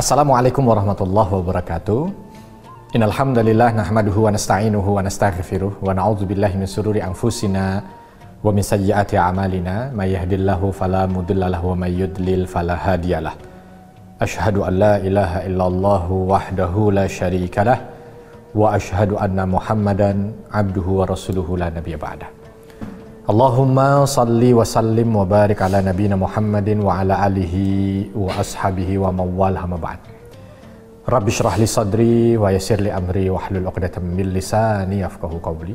Assalamualaikum warahmatullahi wabarakatuh. Innal hamdalillah nahmaduhu wa nasta'inuhu wa nastaghfiruh wa na'udzu billahi min shururi anfusina wa min sayyiati a'malina may yahdihillahu fala mudilla lahu wa may yudlil fala hadiyalah. Asyhadu an la ilaha illallah wahdahu la syarikalah wa asyhadu anna Muhammadan abduhu wa rasuluhu la nabiyya ba'dah. Allahumma salli wa sallim wa barik ala nabiyina Muhammadin wa ala alihi wa ashabihi wa mawwal hama ba'd. Rabbi syrah li sadri wa yassir li amri wa hlul 'uqdatam min lisani yafqahu qawli.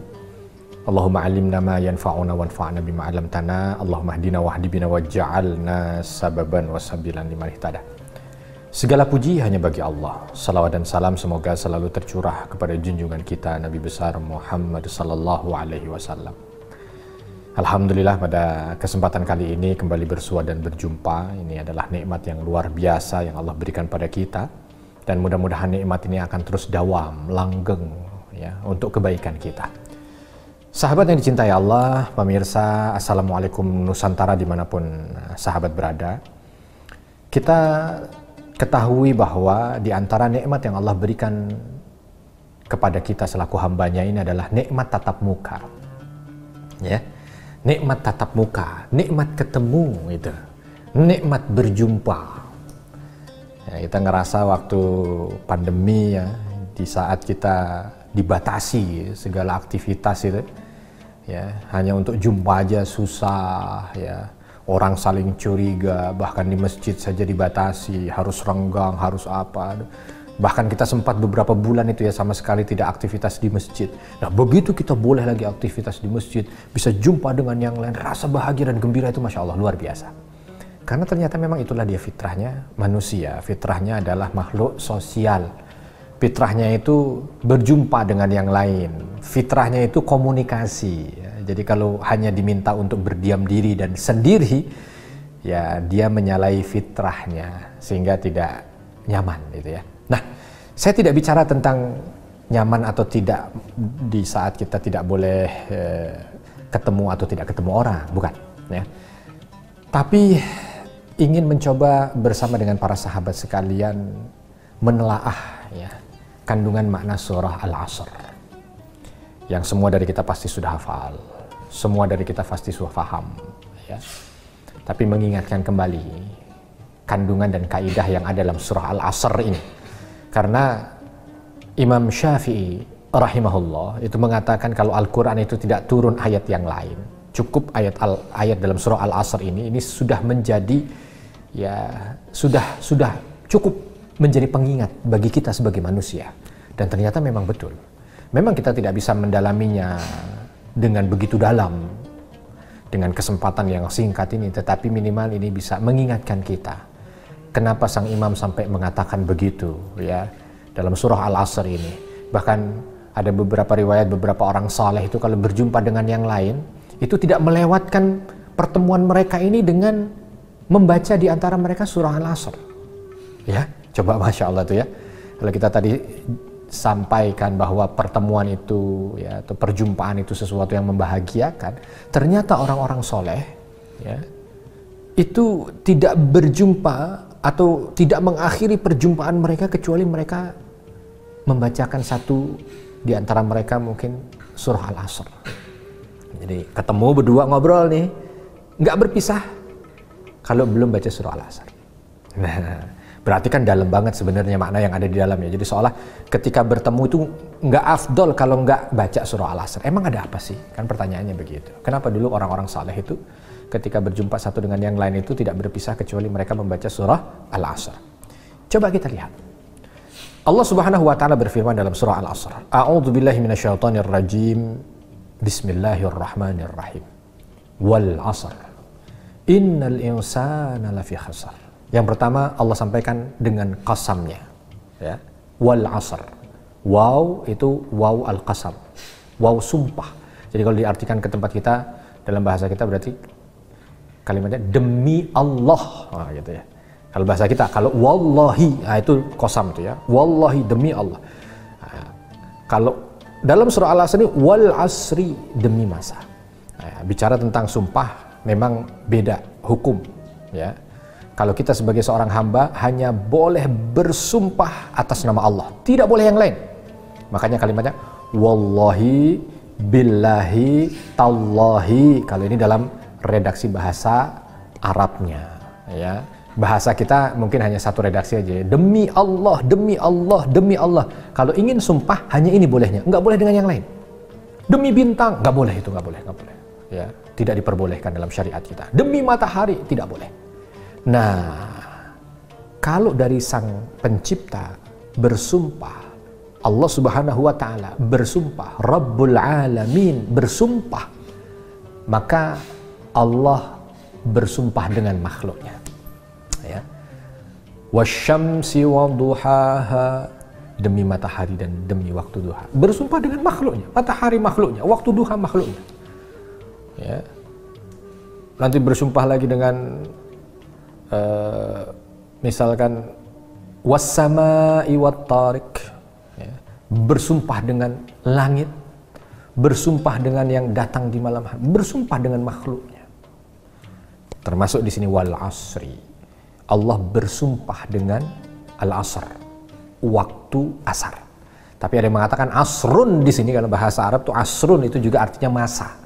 Allahumma 'allimna ma yanfa'una wanfa'na bima 'allamtana. Allahumma hdina wahdi bina waj'alna sababan wa sabilan liman ihtada. Segala puji hanya bagi Allah. Salawat dan salam semoga selalu tercurah kepada junjungan kita Nabi besar Muhammad sallallahu alaihi wasallam. Alhamdulillah pada kesempatan kali ini kembali bersua dan berjumpa. Ini adalah nikmat yang luar biasa yang Allah berikan pada kita. Dan mudah-mudahan nikmat ini akan terus dawam, langgeng ya, untuk kebaikan kita. Sahabat yang dicintai Allah, pemirsa, Assalamualaikum Nusantara dimanapun sahabat berada. Kita ketahui bahwa di antara nikmat yang Allah berikan kepada kita selaku hambanya ini adalah nikmat tatap muka. Ya. Nikmat tatap muka, nikmat ketemu itu, nikmat berjumpa. Ya, kita ngerasa waktu pandemi ya, di saat kita dibatasi segala aktivitas itu, ya hanya untuk jumpa aja susah, ya orang saling curiga, bahkan di masjid saja dibatasi, harus renggang, harus apa. Bahkan kita sempat beberapa bulan itu ya sama sekali tidak aktivitas di masjid. Nah begitu kita boleh lagi aktivitas di masjid, bisa jumpa dengan yang lain, rasa bahagia dan gembira itu Masya Allah luar biasa. Karena ternyata memang itulah dia fitrahnya manusia. Fitrahnya adalah makhluk sosial. Fitrahnya itu berjumpa dengan yang lain. Fitrahnya itu komunikasi. Jadi kalau hanya diminta untuk berdiam diri dan sendiri, ya dia menyalahi fitrahnya sehingga tidak nyaman gitu ya. Nah, saya tidak bicara tentang nyaman atau tidak di saat kita tidak boleh ketemu atau tidak ketemu orang, bukan. Ya. Tapi ingin mencoba bersama dengan para sahabat sekalian menelaah ya, kandungan makna surah Al-Asr. Yang semua dari kita pasti sudah hafal, semua dari kita pasti sudah paham. Ya. Tapi mengingatkan kembali kandungan dan kaidah yang ada dalam surah Al-Asr ini. Karena Imam Syafi'i rahimahullah itu mengatakan kalau Al-Quran itu tidak turun ayat yang lain, cukup ayat dalam surah Al-Asr ini sudah menjadi ya sudah cukup menjadi pengingat bagi kita sebagai manusia. Dan ternyata memang betul. Memang kita tidak bisa mendalaminya dengan begitu dalam dengan kesempatan yang singkat ini, tetapi minimal ini bisa mengingatkan kita. Kenapa sang imam sampai mengatakan begitu ya dalam surah Al-Asr ini. Bahkan ada beberapa riwayat beberapa orang saleh itu kalau berjumpa dengan yang lain itu tidak melewatkan pertemuan mereka ini dengan membaca di antara mereka surah Al-Asr. Ya, coba Masya Allah tuh ya. Kalau kita tadi sampaikan bahwa pertemuan itu ya atau perjumpaan itu sesuatu yang membahagiakan, ternyata orang-orang soleh ya itu tidak berjumpa atau tidak mengakhiri perjumpaan mereka kecuali mereka membacakan satu di antara mereka mungkin surah Al-Asr. Jadi ketemu berdua ngobrol nih, nggak berpisah kalau belum baca surah Al-Asr. Nah, berarti kan dalam banget sebenarnya makna yang ada di dalamnya. Jadi seolah ketika bertemu itu nggak afdol kalau nggak baca surah Al-Asr. Emang ada apa sih? Kan pertanyaannya begitu. Kenapa dulu orang-orang saleh itu ketika berjumpa satu dengan yang lain itu tidak berpisah kecuali mereka membaca surah Al-Asr. Coba kita lihat. Allah Subhanahu wa taala berfirman dalam surah Al-Asr. A'udzu billahi minasyaitonir rajim. Bismillahirrahmanirrahim. Wal 'asr. Innal insana lafi khasar. Yang pertama Allah sampaikan dengan qasamnya. Ya. Wal 'asr. Waw itu waw al-qasam. Waw sumpah. Jadi kalau diartikan ke tempat kita dalam bahasa kita berarti kalimatnya demi Allah, nah, gitu ya. Kalau bahasa kita, kalau wallahi, nah itu qasam itu ya, wallahi demi Allah. Nah, kalau dalam surah Al-Asr ini wal asri demi masa. Nah, bicara tentang sumpah memang beda hukum, ya. Kalau kita sebagai seorang hamba hanya boleh bersumpah atas nama Allah, tidak boleh yang lain. Makanya kalimatnya wallahi, billahi, tallahi. Kalau ini dalam redaksi bahasa Arabnya, ya. Bahasa kita mungkin hanya satu redaksi aja, ya. Demi Allah, demi Allah, demi Allah. Kalau ingin sumpah hanya ini bolehnya, nggak boleh dengan yang lain. Demi bintang, nggak boleh itu, nggak boleh. Ya, tidak diperbolehkan dalam syariat kita. Demi matahari, tidak boleh. Nah, kalau dari sang pencipta bersumpah, Allah Subhanahu wa Ta'ala bersumpah, Rabbul Alamin bersumpah, maka Allah bersumpah dengan makhluknya, ya. Wasyamsi waduhaha, demi matahari dan demi waktu duha, bersumpah dengan makhluknya, matahari makhluknya, waktu duha makhluknya, ya. Nanti bersumpah lagi dengan misalkan wassama'i wattariq, ya. Bersumpah dengan langit, bersumpah dengan yang datang di malam hari, bersumpah dengan makhluknya. Termasuk di sini wal asri, Allah bersumpah dengan al-asr, waktu asar. Tapi ada yang mengatakan asrun di sini, kalau bahasa Arab tuh asrun itu juga artinya masa.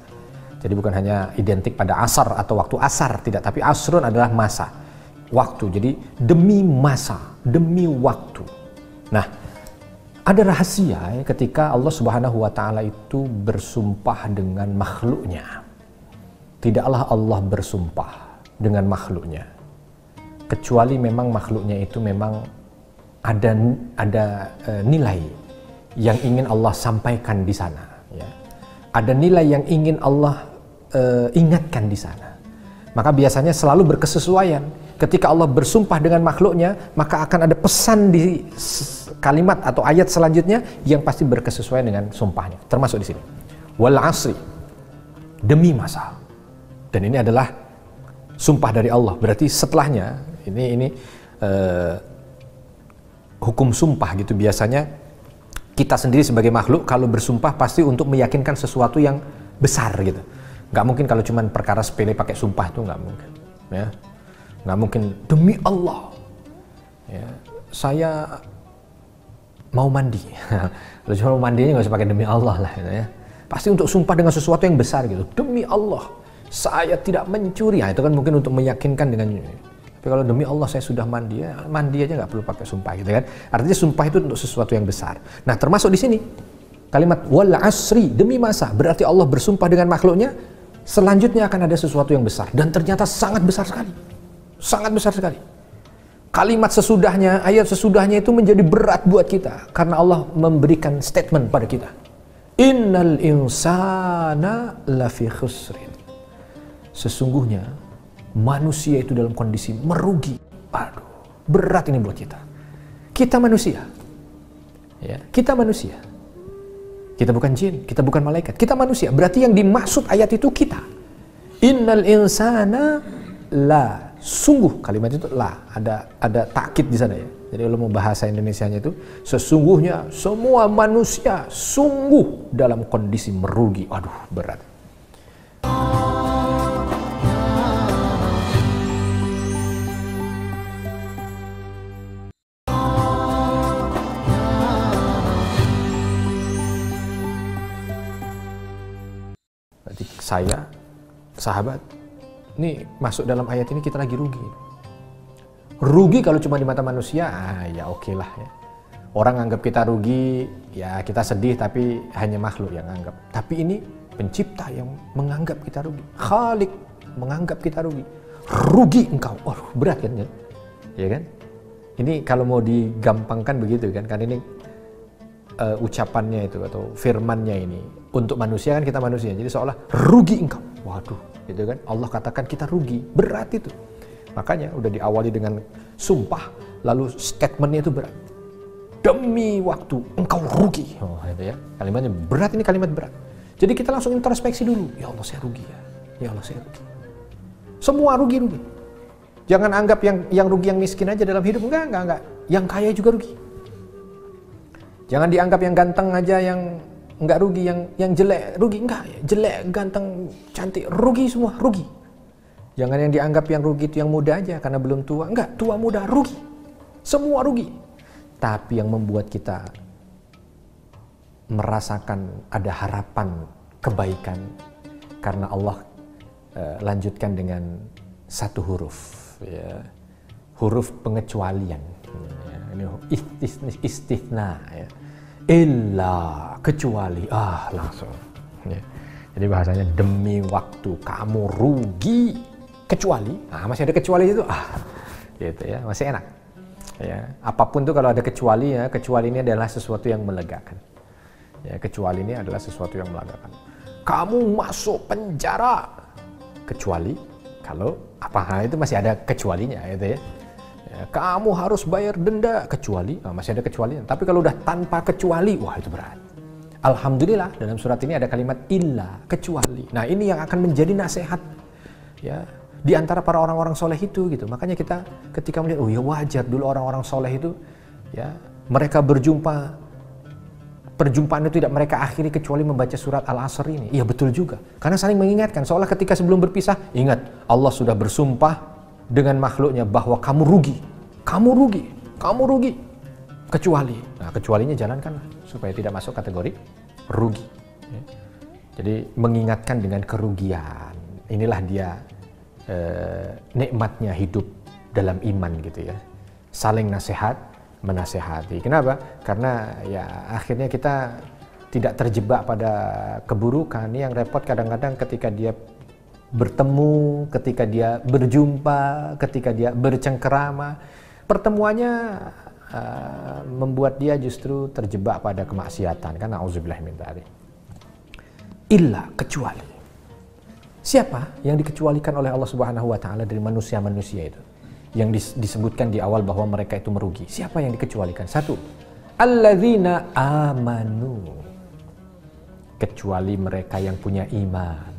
Jadi bukan hanya identik pada asar atau waktu asar, tidak, tapi asrun adalah masa, waktu. Jadi demi masa, demi waktu. Nah, ada rahasia ya, ketika Allah Subhanahu wa Ta'ala itu bersumpah dengan makhluknya. Tidaklah Allah bersumpah dengan makhluknya kecuali memang makhluknya itu memang ada nilai yang ingin Allah sampaikan di sana, ya. Ada nilai yang ingin Allah ingatkan di sana. Maka biasanya selalu berkesesuaian. Ketika Allah bersumpah dengan makhluknya, maka akan ada pesan di kalimat atau ayat selanjutnya yang pasti berkesesuaian dengan sumpahnya. Termasuk di sini. Wal asri, demi masa. Dan ini adalah sumpah dari Allah. Berarti setelahnya ini hukum sumpah gitu. Biasanya kita sendiri sebagai makhluk kalau bersumpah pasti untuk meyakinkan sesuatu yang besar gitu. Nggak mungkin kalau cuma perkara sepele pakai sumpah, itu nggak mungkin, ya. Nggak mungkin demi Allah, ya, saya mau mandi. Kalau cuma mau mandinya nggak usah pakai demi Allah lah, gitu, ya. Pasti untuk sumpah dengan sesuatu yang besar gitu. Demi Allah, saya tidak mencuri. Nah, itu kan mungkin untuk meyakinkan dengan. Tapi kalau demi Allah saya sudah mandi, ya mandi aja nggak perlu pakai sumpah gitu kan. Artinya sumpah itu untuk sesuatu yang besar. Nah, termasuk di sini kalimat wal asri, demi masa, berarti Allah bersumpah dengan makhluknya. Selanjutnya akan ada sesuatu yang besar, dan ternyata sangat besar sekali. Sangat besar sekali. Kalimat sesudahnya, ayat sesudahnya itu menjadi berat buat kita karena Allah memberikan statement pada kita. Innal insana lafi khusrin. Sesungguhnya manusia itu dalam kondisi merugi. Aduh, berat ini buat kita. Kita manusia. Ya, kita manusia. Kita bukan jin, kita bukan malaikat, kita manusia. Berarti yang dimaksud ayat itu kita. Innal insana la, sungguh, kalimat itu la, ada takkid di sana ya. Jadi kalau mau bahasa Indonesianya itu sesungguhnya semua manusia sungguh dalam kondisi merugi. Aduh, berat. Berarti saya, sahabat, ini masuk dalam ayat ini kita lagi rugi. Rugi kalau cuma di mata manusia, ya oke lah ya. Orang anggap kita rugi, ya kita sedih, tapi hanya makhluk yang anggap. Tapi ini pencipta yang menganggap kita rugi. Khalik menganggap kita rugi. Rugi engkau. Oh, berat kan ya? Ya kan? Ini kalau mau digampangkan begitu kan? Karena ini ucapannya itu atau firmannya ini untuk manusia, kan kita manusia, jadi seolah rugi engkau. Waduh, gitu kan? Allah katakan kita rugi, berat itu. Makanya udah diawali dengan sumpah, lalu statementnya itu berat. Demi waktu engkau rugi. Oh, itu ya. Kalimatnya berat, ini kalimat berat. Jadi kita langsung introspeksi dulu. Ya Allah, saya rugi ya. Ya Allah, saya rugi. Semua rugi. Jangan anggap yang rugi yang miskin aja dalam hidup. Enggak. Yang kaya juga rugi. Jangan dianggap yang ganteng aja yang enggak rugi, yang jelek rugi. Enggak, jelek, ganteng, cantik, rugi semua, rugi. Jangan yang dianggap yang rugi itu yang muda aja karena belum tua. Enggak, tua muda rugi. Semua rugi. Tapi yang membuat kita merasakan ada harapan kebaikan karena Allah lanjutkan dengan satu huruf, ya. Huruf pengecualian. Ya. Ini istithna, ya. Illa, kecuali, langsung. Ya. Jadi bahasanya demi waktu kamu rugi, kecuali, masih ada kecuali itu, gitu ya, masih enak. Ya, apapun tuh kalau ada kecuali, ya, kecuali ini adalah sesuatu yang melegakan. Ya, kecuali ini adalah sesuatu yang melegakan. Kamu masuk penjara, kecuali kalau itu masih ada kecualinya, gitu ya. Ya, kamu harus bayar denda, kecuali, masih ada kecualinya. Tapi kalau udah tanpa kecuali, wah itu berat. Alhamdulillah dalam surat ini ada kalimat illa, kecuali. Nah ini yang akan menjadi nasihat, ya, di antara para orang-orang soleh itu, gitu. Makanya kita ketika melihat, ya wajar dulu orang-orang soleh itu, ya, mereka perjumpaan itu tidak mereka akhiri kecuali membaca surat Al-Asr ini. Iya betul juga, karena saling mengingatkan. Seolah ketika sebelum berpisah, ingat Allah sudah bersumpah dengan makhluknya bahwa kamu rugi, kecuali. Nah kecualinya jalankan supaya tidak masuk kategori rugi. Ya. Jadi mengingatkan dengan kerugian. Inilah dia nikmatnya hidup dalam iman, gitu ya. Saling nasihat, menasehati. Kenapa? Karena ya akhirnya kita tidak terjebak pada keburukan. Yang repot kadang-kadang ketika dia bertemu, ketika dia berjumpa, ketika dia bercengkerama, pertemuannya membuat dia justru terjebak pada kemaksiatan. Karena auzubillah min dzalik. Illa, kecuali. Siapa yang dikecualikan oleh Allah Subhanahu wa taala dari manusia-manusia itu? Yang disebutkan di awal bahwa mereka itu merugi. Siapa yang dikecualikan? Satu, alladzina amanu. Kecuali mereka yang punya iman.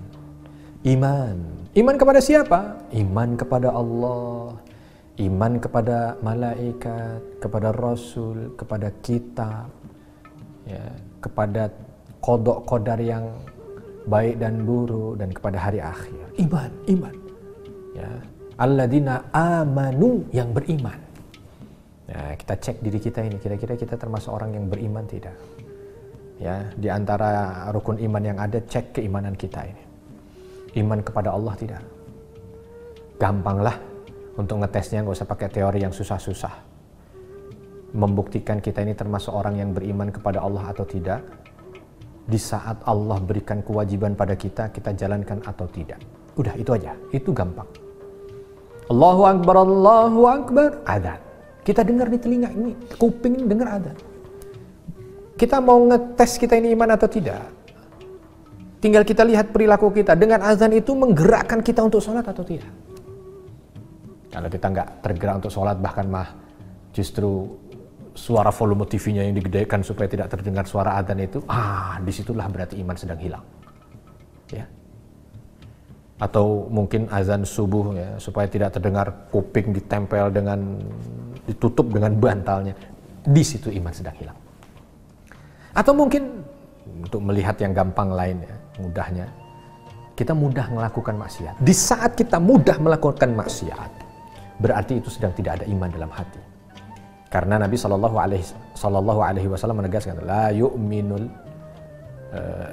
Iman kepada siapa? Iman kepada Allah, iman kepada malaikat, kepada Rasul, kepada kitab, ya, kepada qada qadar yang baik dan buruk, dan kepada hari akhir. Iman. Ya. Alladzina amanu, yang beriman. Nah, kita cek diri kita ini, kira-kira kita termasuk orang yang beriman tidak? Ya, di antara rukun iman yang ada, cek keimanan kita ini. Iman kepada Allah tidak? Gampanglah untuk ngetesnya, nggak usah pakai teori yang susah-susah. Membuktikan kita ini termasuk orang yang beriman kepada Allah atau tidak, di saat Allah berikan kewajiban pada kita, kita jalankan atau tidak. Udah, itu aja, itu gampang. Allahu Akbar, adzan. Kita dengar di telinga ini, kuping ini dengar adzan. Kita mau ngetes kita ini iman atau tidak, tinggal kita lihat perilaku kita. Dengan azan itu menggerakkan kita untuk sholat atau tidak? Kalau kita nggak tergerak untuk sholat, bahkan justru suara volume TV-nya yang digedekan supaya tidak terdengar suara azan itu, disitulah berarti iman sedang hilang. Ya. Atau mungkin azan subuh, ya, supaya tidak terdengar, kuping ditempel ditutup dengan bantalnya. Di situ iman sedang hilang. Atau mungkin untuk melihat yang gampang lain, ya, mudahnya, kita mudah melakukan maksiat. Di saat kita mudah melakukan maksiat, berarti itu sedang tidak ada iman dalam hati. Karena Nabi SAW menegaskan, la yu'minul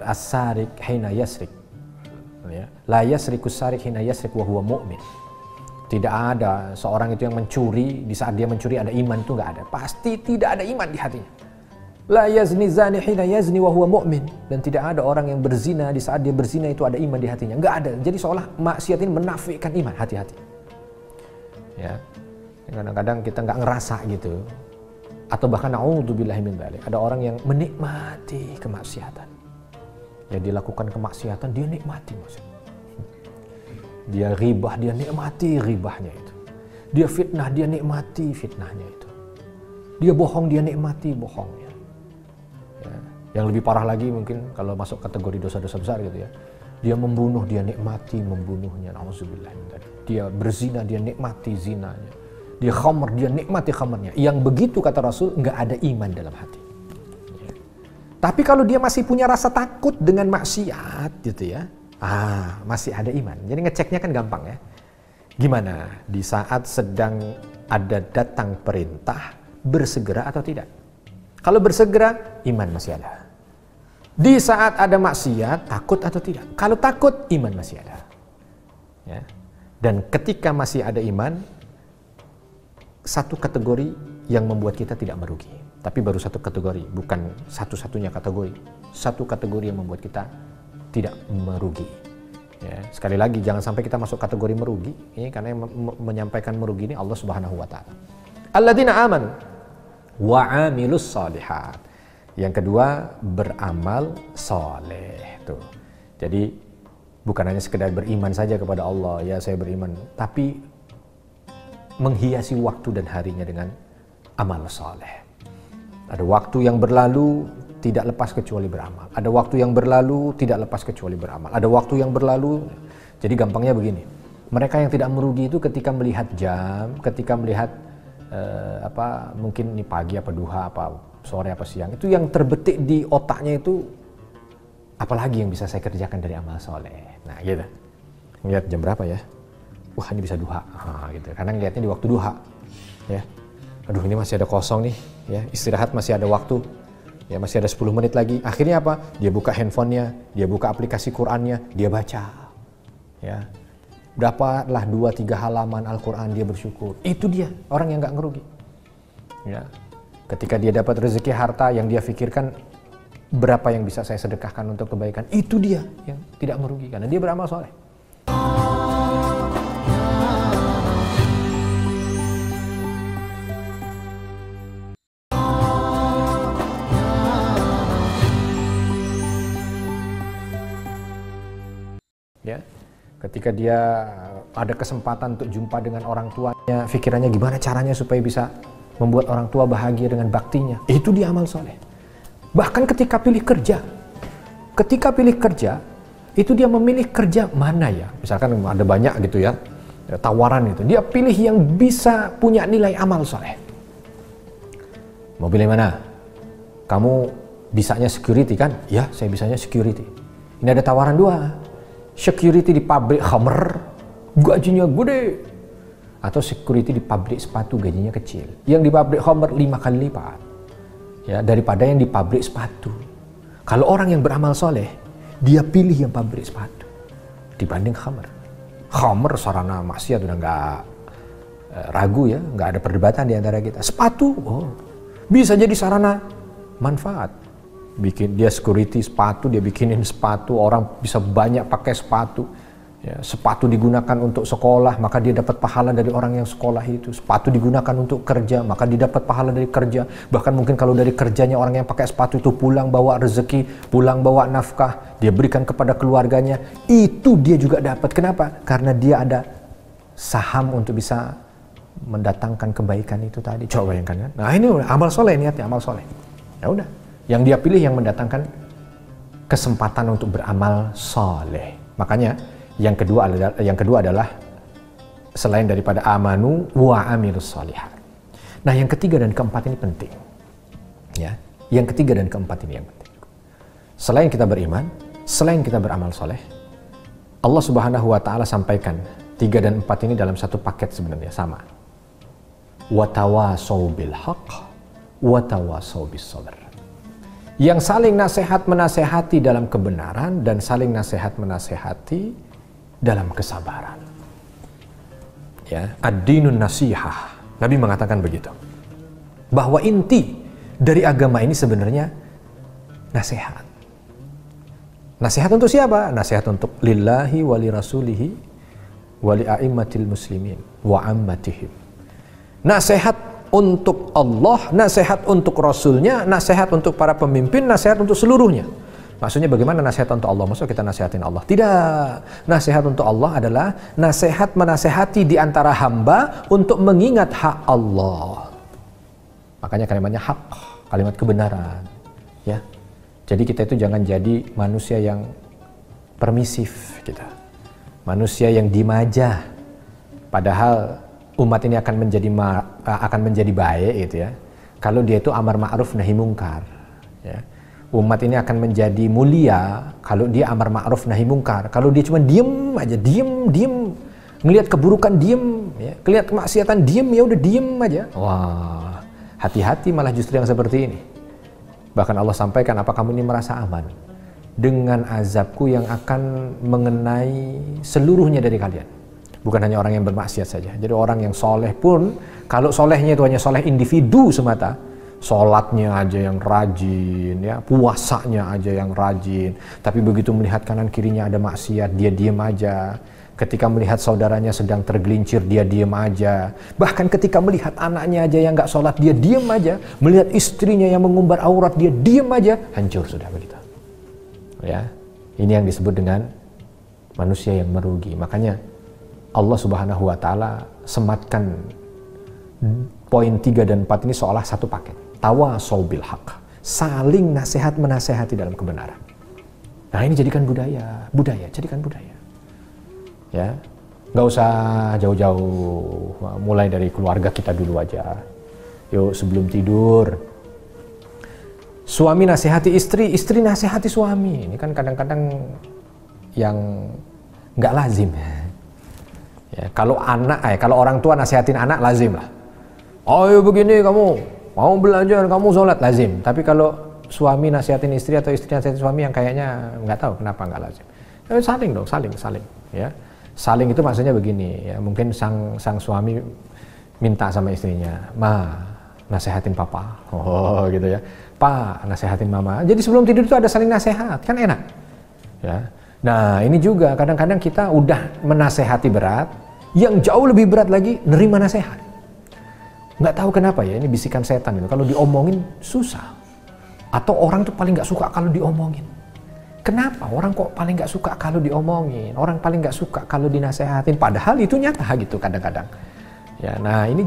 as-sarik hina yasrik. La yasrikus sarik hina yasrik wa huwa mu'min. Tidak ada seorang itu yang mencuri, di saat dia mencuri ada iman, itu nggak ada. Pasti tidak ada iman di hatinya. La yazni zani hina yazni wa huwa mu'min. Dan tidak ada orang yang berzina, di saat dia berzina itu ada iman di hatinya. Nggak ada. Jadi seolah maksiat ini menafikan iman. Hati-hati. Ya. Kadang-kadang kita nggak ngerasa gitu. Atau bahkan na'udzubillahi min dzalik, ada orang yang menikmati kemaksiatan. Ya, dilakukan kemaksiatan, dia nikmati maksudnya. Dia ribah, dia nikmati ribahnya itu. Dia fitnah, dia nikmati fitnahnya itu. Dia bohong, dia nikmati bohongnya. Ya. Yang lebih parah lagi mungkin kalau masuk kategori dosa-dosa besar gitu ya. Dia membunuh, dia nikmati membunuhnya. Nauzubillah. Dia berzina, dia nikmati zinanya. Dia khamr, dia nikmati khamrnya. Yang begitu kata Rasul, nggak ada iman dalam hati. Ya. Tapi kalau dia masih punya rasa takut dengan maksiat gitu ya, masih ada iman. Jadi ngeceknya kan gampang ya. Gimana di saat sedang ada datang perintah, bersegera atau tidak? Kalau bersegera, iman masih ada. Di saat ada maksiat, takut atau tidak? Kalau takut, iman masih ada. Ya. Dan ketika masih ada iman, satu kategori yang membuat kita tidak merugi. Tapi baru satu kategori, bukan satu-satunya kategori. Satu kategori yang membuat kita tidak merugi. Ya. Sekali lagi, jangan sampai kita masuk kategori merugi. Ini karena yang menyampaikan merugi ini Allah Subhanahu wa Ta'ala. Alladzina amanu wa amilus shalihat. Yang kedua, beramal soleh. Tuh. Jadi bukan hanya sekedar beriman saja kepada Allah, ya saya beriman, tapi menghiasi waktu dan harinya dengan amal soleh. Ada waktu yang berlalu tidak lepas kecuali beramal. Ada waktu yang berlalu tidak lepas kecuali beramal. Ada waktu yang berlalu, jadi gampangnya begini. Mereka yang tidak merugi itu ketika melihat jam, ketika melihat mungkin ini pagi apa duha apa sore apa siang, itu yang terbetik di otaknya itu apalagi yang bisa saya kerjakan dari amal soleh. Nah gitu, ngeliat jam berapa ya, wah ini bisa duha, gitu. Karena ngeliatnya di waktu duha, ya, aduh ini masih ada kosong nih, ya istirahat masih ada waktu, ya masih ada 10 menit lagi. Akhirnya apa? Dia buka handphonenya, dia buka aplikasi Qur'annya, dia baca, ya. Dapatlah 2-3 halaman Al-Quran, dia bersyukur. Itu dia orang yang gak ngerugi, ya. Ketika dia dapat rezeki harta, yang dia pikirkan berapa yang bisa saya sedekahkan untuk kebaikan, itu dia yang tidak merugi karena dia beramal soleh. Ya, ketika dia ada kesempatan untuk jumpa dengan orang tuanya, pikirannya gimana caranya supaya bisa membuat orang tua bahagia dengan baktinya, itu dia amal soleh. Bahkan ketika pilih kerja, itu dia memilih kerja mana ya, misalkan ada banyak gitu ya, tawaran itu, dia pilih yang bisa punya nilai amal soleh. Mau pilih mana? Kamu bisanya security kan? Ya, saya bisanya security. Ini ada tawaran 2. Security di pabrik Hummer, gajinya gede. Atau security di pabrik sepatu, gajinya kecil. Yang di pabrik Hummer 5 kali lipat, ya, daripada yang di pabrik sepatu. Kalau orang yang beramal soleh, dia pilih yang pabrik sepatu dibanding Hummer. Hummer sarana maksiat udah nggak ragu ya, nggak ada perdebatan di antara kita. Sepatu, bisa jadi sarana manfaat. Bikin dia security sepatu, dia bikinin sepatu, orang bisa banyak pakai sepatu. Ya, sepatu digunakan untuk sekolah, maka dia dapat pahala dari orang yang sekolah itu. Sepatu digunakan untuk kerja, maka dia dapat pahala dari kerja. Bahkan mungkin kalau dari kerjanya orang yang pakai sepatu itu pulang bawa rezeki, pulang bawa nafkah, dia berikan kepada keluarganya, itu dia juga dapat. Kenapa? Karena dia ada saham untuk bisa mendatangkan kebaikan itu tadi. Coba bayangkan kan? Nah ini amal soleh, niatnya amal soleh. Ya udah. Yang dia pilih yang mendatangkan kesempatan untuk beramal soleh. Makanya yang kedua adalah selain daripada amanu wa amilus shalihat. Nah yang ketiga dan keempat ini penting. Ya, yang ketiga dan keempat ini yang penting. Selain kita beriman, selain kita beramal soleh, Allah Subhanahu wa Ta'ala sampaikan 3 dan 4 ini dalam satu paket sebenarnya sama. Wa tawasau bil haqq wa tawasau bis sabr. Yang saling nasihat menasehati dalam kebenaran dan saling nasihat menasehati dalam kesabaran. Ya, ad-dinun nasihah. Nabi mengatakan begitu. Bahwa inti dari agama ini sebenarnya nasihat. Nasihat untuk siapa? Nasihat untuk lillahi wali rasulihi wali a'immatil muslimin wa ammatihim. Nasihat untuk Allah, nasihat untuk Rasulnya, nasihat untuk para pemimpin, nasihat untuk seluruhnya. Maksudnya bagaimana nasihat untuk Allah? Maksudnya kita nasihatin Allah? Tidak. Nasihat untuk Allah adalah nasihat menasehati di antara hamba untuk mengingat hak Allah. Makanya kalimatnya hak, kalimat kebenaran. Ya. Jadi kita itu jangan jadi manusia yang permisif kita. Manusia yang dimajah. Padahal umat ini akan menjadi baik gitu ya. Kalau dia itu amar ma'ruf nahi mungkar. Ya. Umat ini akan menjadi mulia kalau dia amar ma'ruf nahi mungkar. Kalau dia cuma diem aja, diem, Ngelihat keburukan diem, ya. Ngelihat kemaksiatan diem, ya udah diem aja. Wah, hati-hati malah justru yang seperti ini. Bahkan Allah sampaikan, apa kamu ini merasa aman dengan azabku yang akan mengenai seluruhnya dari kalian. Bukan hanya orang yang bermaksiat saja. Jadi orang yang soleh pun, kalau solehnya itu hanya soleh individu semata, sholatnya aja yang rajin, ya, puasanya aja yang rajin, tapi begitu melihat kanan kirinya ada maksiat, dia diem aja. Ketika melihat saudaranya sedang tergelincir, dia diem aja. Bahkan ketika melihat anaknya aja yang nggak sholat, dia diem aja. Melihat istrinya yang mengumbar aurat, dia diem aja. Hancur sudah begitu. Ya, ini yang disebut dengan manusia yang merugi. Makanya Allah Subhanahu Wa Taala sematkan poin 3 dan 4 ini seolah satu paket. Tawasau bil haq, saling nasihat menasehati dalam kebenaran. Nah ini jadikan budaya, jadikan budaya. Ya, nggak usah jauh-jauh, mulai dari keluarga kita dulu aja. Yuk sebelum tidur, suami nasihati istri, istri nasihati suami. Ini kan kadang-kadang yang nggak lazim. Ya, kalau kalau orang tua nasihatin anak lazim lah. Oh begini kamu mau belajar, kamu sholat, lazim. Tapi kalau suami nasihatin istri atau istri nasihatin suami yang kayaknya nggak tahu kenapa nggak lazim. Saling dong, saling. Ya. Saling itu maksudnya begini, ya mungkin sang suami minta sama istrinya, ma nasehatin papa, oh gitu ya, pa nasehatin mama. Jadi sebelum tidur itu ada saling nasehat, kan enak. Ya. Nah ini juga kadang-kadang kita udah menasehati berat, yang jauh lebih berat lagi nerima nasehat. Nggak tahu kenapa ya, ini bisikan setan itu. Kalau diomongin susah, atau orang tuh paling nggak suka kalau diomongin. Kenapa? Orang kok paling nggak suka kalau diomongin, orang paling nggak suka kalau dinasehatin, padahal itu nyata gitu kadang-kadang. Ya, nah ini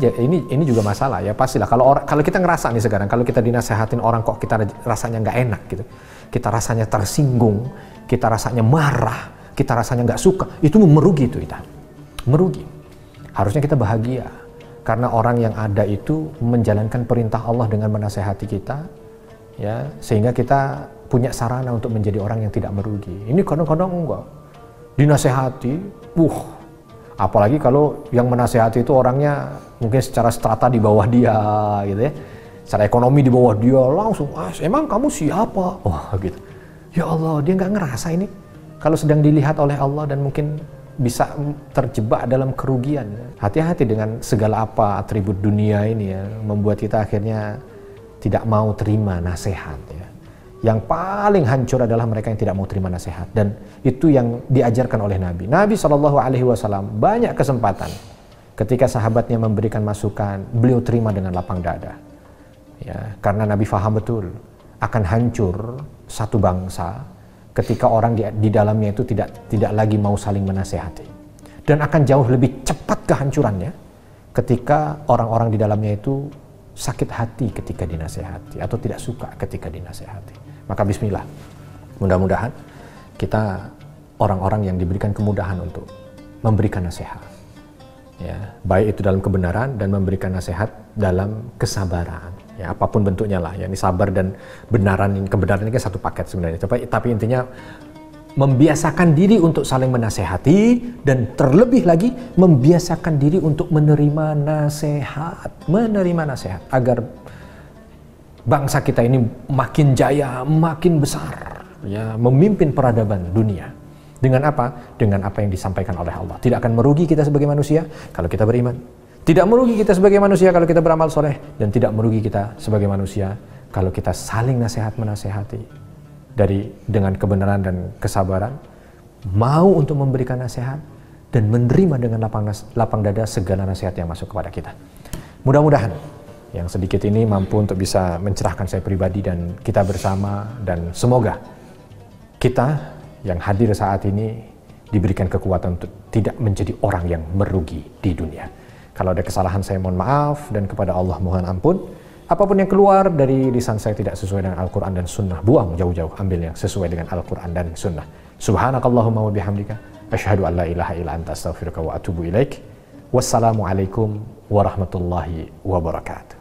juga masalah ya, pastilah kalau kita ngerasa nih sekarang, kalau kita dinasehatin orang kok kita rasanya nggak enak gitu, kita rasanya tersinggung, kita rasanya marah, kita rasanya nggak suka, itu merugi itu kita, merugi. Harusnya kita bahagia karena orang yang ada itu menjalankan perintah Allah dengan menasehati kita, ya sehingga kita punya sarana untuk menjadi orang yang tidak merugi. Ini kadang-kadang enggak dinasehati, apalagi kalau yang menasehati itu orangnya mungkin secara strata di bawah dia, gitu ya, secara ekonomi di bawah dia, langsung, emang kamu siapa? Gitu. Ya Allah, dia nggak ngerasa ini kalau sedang dilihat oleh Allah dan mungkin bisa terjebak dalam kerugian. Hati-hati dengan segala apa atribut dunia ini ya, membuat kita akhirnya tidak mau terima nasihat ya. Yang paling hancur adalah mereka yang tidak mau terima nasihat, dan itu yang diajarkan oleh Nabi. Nabi SAW banyak kesempatan ketika sahabatnya memberikan masukan, beliau terima dengan lapang dada. Ya, karena Nabi faham betul akan hancur satu bangsa ketika orang di dalamnya itu tidak lagi mau saling menasehati, dan akan jauh lebih cepat kehancurannya ketika orang-orang di dalamnya itu sakit hati ketika dinasehati atau tidak suka ketika dinasehati. Maka bismillah, mudah-mudahan kita orang-orang yang diberikan kemudahan untuk memberikan nasihat, ya, baik itu dalam kebenaran dan memberikan nasihat dalam kesabaran, ya apapun bentuknya lah, ya ini sabar dan kebenaran ini kan satu paket sebenarnya. Tapi intinya membiasakan diri untuk saling menasehati, dan terlebih lagi membiasakan diri untuk menerima nasihat agar bangsa kita ini makin jaya, makin besar, ya, memimpin peradaban dunia. Dengan apa? Dengan apa yang disampaikan oleh Allah. Tidak akan merugi kita sebagai manusia kalau kita beriman. Tidak merugi kita sebagai manusia kalau kita beramal soleh. Dan tidak merugi kita sebagai manusia kalau kita saling menasehati. Dengan kebenaran dan kesabaran, mau untuk memberikan nasihat, dan menerima dengan lapang dada segala nasihat yang masuk kepada kita. Mudah-mudahan yang sedikit ini mampu untuk bisa mencerahkan saya pribadi dan kita bersama, dan semoga kita yang hadir saat ini diberikan kekuatan untuk tidak menjadi orang yang merugi di dunia. Kalau ada kesalahan saya mohon maaf, dan kepada Allah mohon ampun. Apapun yang keluar dari lisan saya tidak sesuai dengan Al-Quran dan Sunnah, buang jauh-jauh, ambil yang sesuai dengan Al-Quran dan Sunnah. Subhanakallahumma wa bihamdika, asyhadu an la ilaha illa anta astaghfiruka wa atubu ilaik. Wassalamualaikum warahmatullahi wabarakatuh.